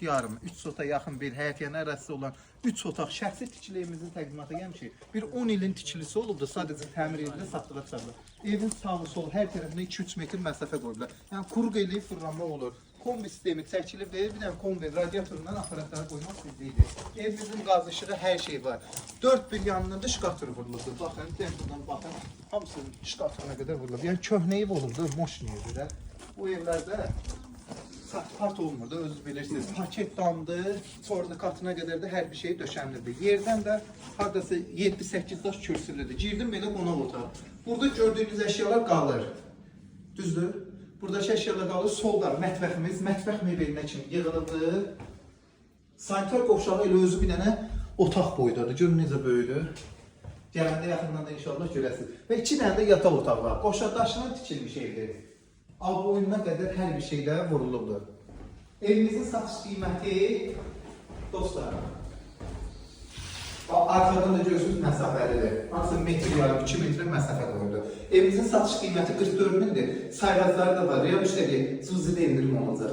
yarım, 3 sota yaxın bir həyət-yana ərazisi olan 3 otaq şəxsi tikiliyimizin təqdimatı gəlmişik. Bir 10 ilin tikilisi olubdur, sadəcə təmir edilib satdığa çıxarılır. Evin sağı solu hər tərəfinə 2-3 metr məsafə qoyublar. Yəni quruq eləyib fırlanma olur. Kombi sistemi çəkilib verir, bir dənə kombi radiatorundan aparatlara qoymaq sizliydi. Evimizin qaz işığı, hər şey var. 4 bir yanından da şkatur vurulubdur. Baxın, buradan baxın, hamısının şkaturuna qədər vurulub. Yəni köhnəyib olubdur, moşniyə görə. Bu evlərdə part olmurdu, özünüz bilirsiniz. Paket damdı, sonra katına qədər də hər bir şey döşənirdi. Yerdən də hardasa 7-8 daş kürsülüdür. Girdim belə qonaq otaq. Burada gördüyünüz əşyalar qalır. Düzdür? Buradakı əşyalar qalır. Solda mətbəximiz, mətbəx mebelinə kimi yığılıbdır. Sanitar qovşağı ilə özü bir dənə otaq boydadır. Görün necə böyüdür. Gələndə yaxından da inşallah görəsiniz. Və 2 dənə də yataq otağı var. Qoşa daşından tikilmiş evdir. Al boyuna qədər hər bir şeylə vurulubdur. Evimizin satış qiyməti dostlar. Arxadan da görürsünüz məsafəlidir. Hansısa metr yarım, 2 metr məsafə qoyulur. Evimizin satış qiyməti 44 mindir. Sayğacları da var. Ya müştəri cüzi də indirim olacaq.